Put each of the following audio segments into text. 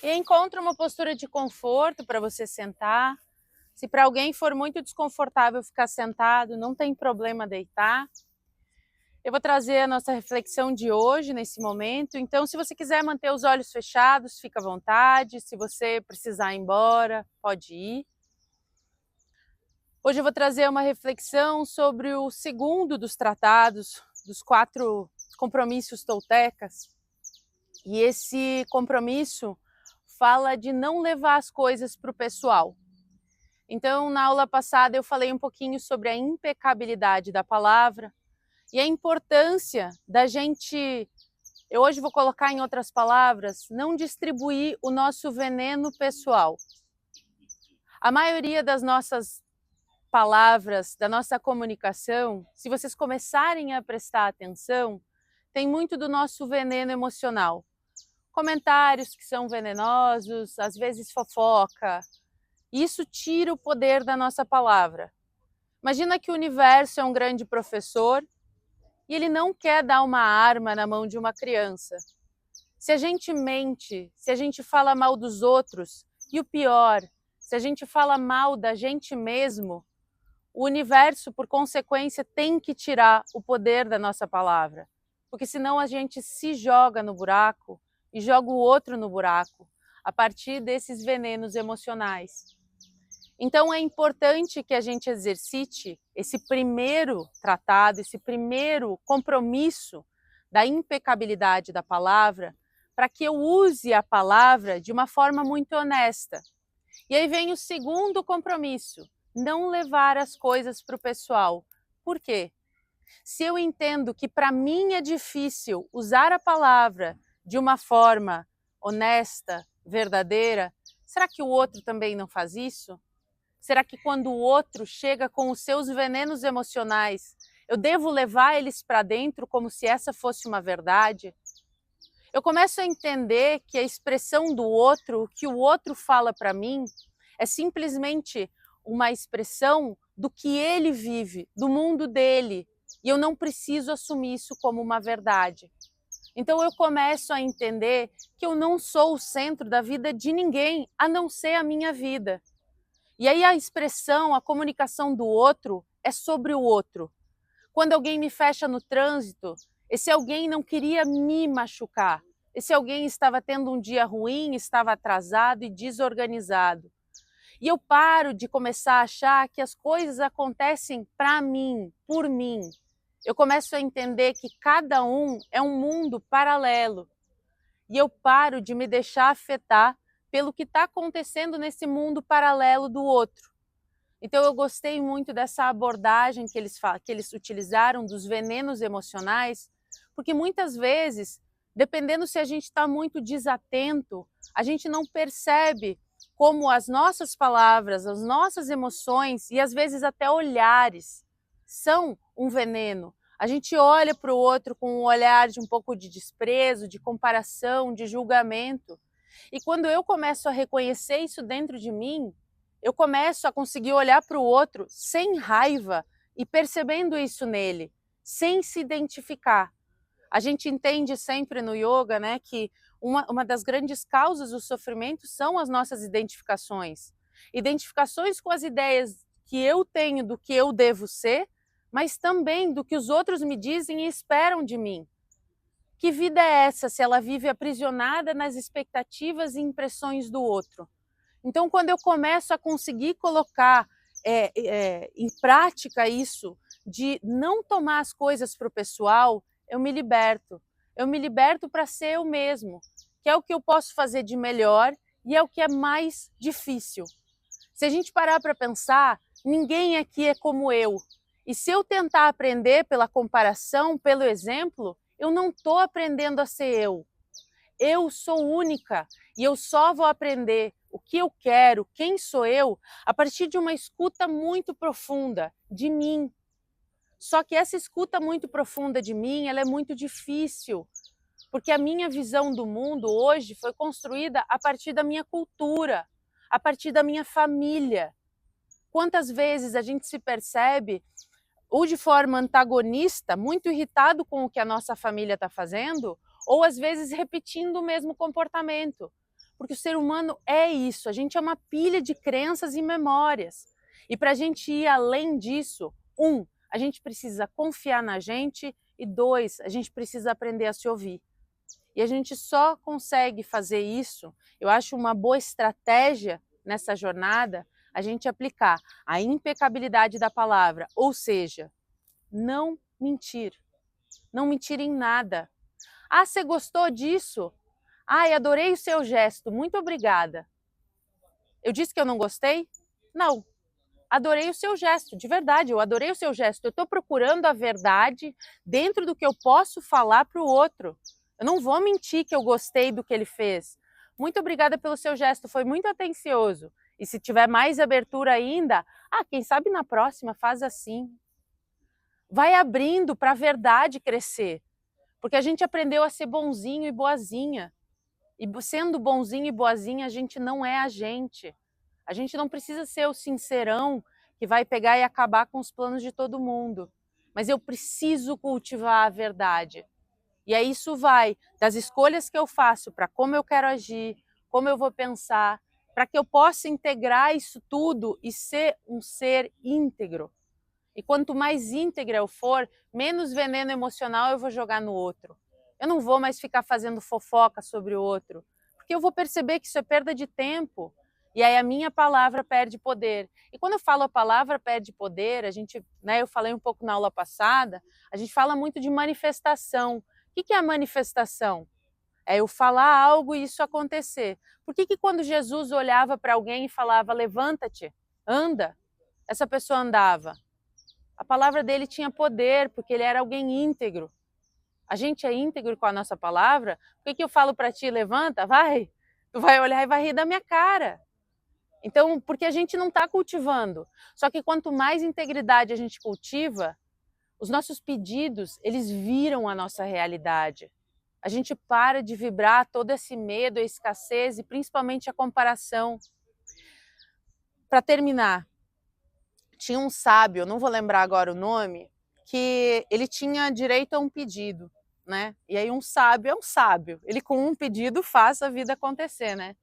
E encontre uma postura de conforto para você sentar. Se para alguém for muito desconfortável ficar sentado, não tem problema deitar. Eu vou trazer a nossa reflexão de hoje, nesse momento. Então, se você quiser manter os olhos fechados, fica à vontade. Se você precisar ir embora, pode ir. Hoje eu vou trazer uma reflexão sobre o segundo dos tratados, dos 4 compromissos toltecas. E esse compromisso fala de não levar as coisas para o pessoal. Então, na aula passada eu falei um pouquinho sobre a impecabilidade da palavra e a importância da gente, eu hoje vou colocar em outras palavras, não distribuir o nosso veneno pessoal. A maioria das nossas palavras, da nossa comunicação, se vocês começarem a prestar atenção, tem muito do nosso veneno emocional. Comentários que são venenosos, às vezes fofoca. Isso tira o poder da nossa palavra. Imagina que o universo é um grande professor e ele não quer dar uma arma na mão de uma criança. Se a gente mente, se a gente fala mal dos outros, e o pior, se a gente fala mal da gente mesmo, o universo, por consequência, tem que tirar o poder da nossa palavra. Porque senão a gente se joga no buraco e joga o outro no buraco, a partir desses venenos emocionais. Então é importante que a gente exercite esse primeiro tratado, esse primeiro compromisso da impecabilidade da palavra, para que eu use a palavra de uma forma muito honesta. E aí vem o segundo compromisso, não levar as coisas para o pessoal. Por quê? Se eu entendo que para mim é difícil usar a palavra de uma forma honesta, verdadeira, será que o outro também não faz isso? Será que quando o outro chega com os seus venenos emocionais, eu devo levar eles para dentro como se essa fosse uma verdade? Eu começo a entender que a expressão do outro, o que o outro fala para mim, é simplesmente uma expressão do que ele vive, do mundo dele, e eu não preciso assumir isso como uma verdade. Então eu começo a entender que eu não sou o centro da vida de ninguém, a não ser a minha vida. E aí a expressão, a comunicação do outro é sobre o outro. Quando alguém me fecha no trânsito, esse alguém não queria me machucar. Esse alguém estava tendo um dia ruim, estava atrasado e desorganizado. E eu paro de começar a achar que as coisas acontecem para mim, por mim. Eu começo a entender que cada um é um mundo paralelo. E eu paro de me deixar afetar pelo que está acontecendo nesse mundo paralelo do outro. Então eu gostei muito dessa abordagem que eles utilizaram dos venenos emocionais, porque muitas vezes, dependendo se a gente está muito desatento, a gente não percebe como as nossas palavras, as nossas emoções e às vezes até olhares são um veneno. A gente olha para o outro com um olhar de um pouco de desprezo, de comparação, de julgamento. E quando eu começo a reconhecer isso dentro de mim, eu começo a conseguir olhar para o outro sem raiva e percebendo isso nele, sem se identificar. A gente entende sempre no yoga, né, que uma das grandes causas do sofrimento são as nossas identificações. Identificações com as ideias que eu tenho do que eu devo ser, mas também do que os outros me dizem e esperam de mim. Que vida é essa se ela vive aprisionada nas expectativas e impressões do outro? Então, quando eu começo a conseguir colocar em prática isso, de não tomar as coisas para o pessoal, eu me liberto. Eu me liberto para ser eu mesmo, que é o que eu posso fazer de melhor e é o que é mais difícil. Se a gente parar para pensar, ninguém aqui é como eu. E se eu tentar aprender pela comparação, pelo exemplo, eu não estou aprendendo a ser eu. Eu sou única e eu só vou aprender o que eu quero, quem sou eu, a partir de uma escuta muito profunda de mim. Só que essa escuta muito profunda de mim, ela é muito difícil, porque a minha visão do mundo hoje foi construída a partir da minha cultura, a partir da minha família. Quantas vezes a gente se percebe ou de forma antagonista, muito irritado com o que a nossa família está fazendo, ou às vezes repetindo o mesmo comportamento. porque o ser humano é isso, a gente é uma pilha de crenças e memórias. E para a gente ir além disso, a gente precisa confiar na gente, e 2, a gente precisa aprender a se ouvir. E a gente só consegue fazer isso, eu acho uma boa estratégia nessa jornada, a gente aplicar a impecabilidade da palavra, ou seja, não mentir. Não mentir em nada. Ah, você gostou disso? Ai, adorei o seu gesto, muito obrigada. Eu disse que eu não gostei? Não. Adorei o seu gesto, de verdade, eu adorei o seu gesto. Eu estou procurando a verdade dentro do que eu posso falar para o outro. Eu não vou mentir que eu gostei do que ele fez. Muito obrigada pelo seu gesto, foi muito atencioso. E se tiver mais abertura ainda, quem sabe na próxima faz assim. Vai abrindo para a verdade crescer. Porque a gente aprendeu a ser bonzinho e boazinha. E sendo bonzinho e boazinha, a gente não é a gente. A gente não precisa ser o sincerão que vai pegar e acabar com os planos de todo mundo. Mas eu preciso cultivar a verdade. E aí isso vai das escolhas que eu faço para como eu quero agir, como eu vou pensar, para que eu possa integrar isso tudo e ser um ser íntegro. E quanto mais íntegra eu for, menos veneno emocional eu vou jogar no outro. Eu não vou mais ficar fazendo fofoca sobre o outro, porque eu vou perceber que isso é perda de tempo. E aí a minha palavra perde poder. E quando eu falo a palavra perde poder, eu falei um pouco na aula passada, a gente fala muito de manifestação. O que é a manifestação? É eu falar algo e isso acontecer. Por que quando Jesus olhava para alguém e falava, levanta-te, anda, essa pessoa andava? A palavra dele tinha poder, porque ele era alguém íntegro. A gente é íntegro com a nossa palavra? Por que eu falo para ti, levanta, vai? Tu vai olhar e vai rir da minha cara. Então, porque a gente não está cultivando. Só que quanto mais integridade a gente cultiva, os nossos pedidos, eles viram a nossa realidade. A gente para de vibrar todo esse medo, a escassez e principalmente a comparação. Para terminar, tinha um sábio, não vou lembrar agora o nome, que ele tinha direito a um pedido, né? E aí um sábio é um sábio, ele com um pedido faz a vida acontecer, né?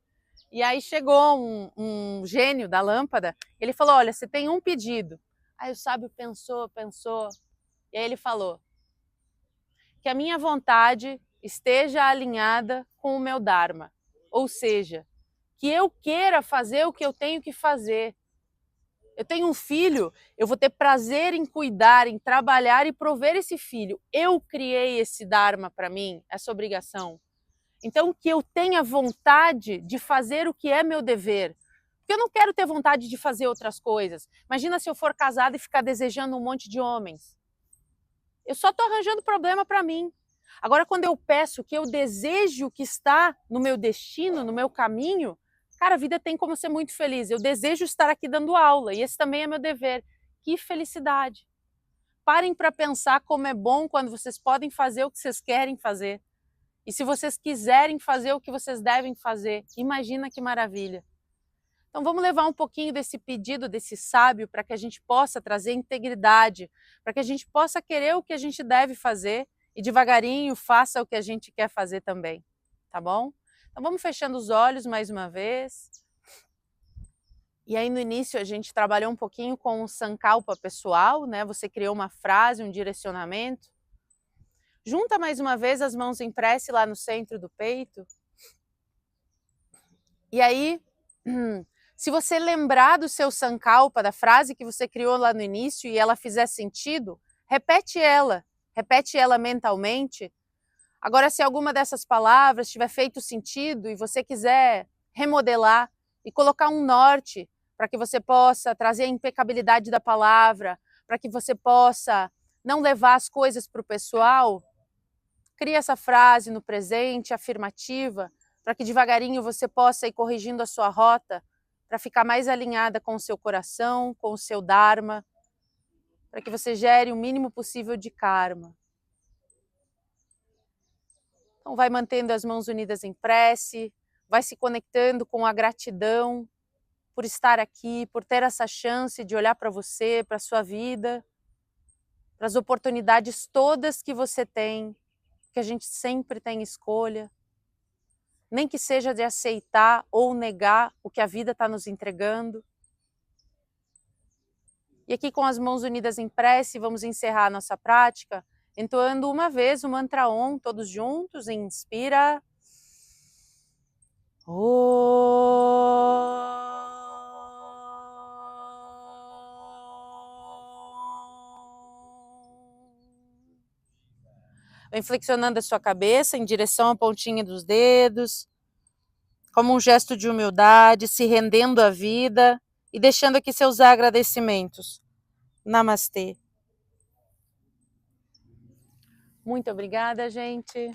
E aí chegou um gênio da lâmpada, ele falou, olha, você tem um pedido. Aí o sábio pensou, e aí ele falou, que a minha vontade esteja alinhada com o meu Dharma, ou seja, que eu queira fazer o que eu tenho que fazer. Eu tenho um filho, eu vou ter prazer em cuidar, em trabalhar e prover esse filho. Eu criei esse Dharma para mim, essa obrigação. Então, que eu tenha vontade de fazer o que é meu dever. Porque eu não quero ter vontade de fazer outras coisas. Imagina se eu for casada e ficar desejando um monte de homens. Eu só estou arranjando problema para mim. Agora, quando eu peço que eu desejo o que está no meu destino, no meu caminho, cara, a vida tem como ser muito feliz. Eu desejo estar aqui dando aula e esse também é meu dever. Que felicidade! Parem para pensar como é bom quando vocês podem fazer o que vocês querem fazer. E se vocês quiserem fazer o que vocês devem fazer, imagina que maravilha. Então vamos levar um pouquinho desse pedido desse sábio para que a gente possa trazer integridade, para que a gente possa querer o que a gente deve fazer e devagarinho faça o que a gente quer fazer também, tá bom? Então vamos fechando os olhos mais uma vez. E aí no início a gente trabalhou um pouquinho com o sankalpa pessoal, né? Você criou uma frase, um direcionamento. Junta mais uma vez as mãos em prece lá no centro do peito. E aí, se você lembrar do seu sankalpa, da frase que você criou lá no início e ela fizer sentido, repete ela mentalmente. Agora, se alguma dessas palavras tiver feito sentido e você quiser remodelar e colocar um norte para que você possa trazer a impecabilidade da palavra, para que você possa não levar as coisas para o pessoal, crie essa frase no presente, afirmativa, para que devagarinho você possa ir corrigindo a sua rota, para ficar mais alinhada com o seu coração, com o seu Dharma, para que você gere o mínimo possível de karma. Então vai mantendo as mãos unidas em prece, vai se conectando com a gratidão por estar aqui, por ter essa chance de olhar para você, para a sua vida, para as oportunidades todas que você tem, que a gente sempre tem escolha. nem que seja de aceitar ou negar o que a vida está nos entregando. E aqui com as mãos unidas em prece, vamos encerrar a nossa prática, entoando uma vez o mantra Om, todos juntos, inspira. Vem flexionando a sua cabeça em direção à pontinha dos dedos, como um gesto de humildade, se rendendo à vida e deixando aqui seus agradecimentos. Namastê. Muito obrigada, gente.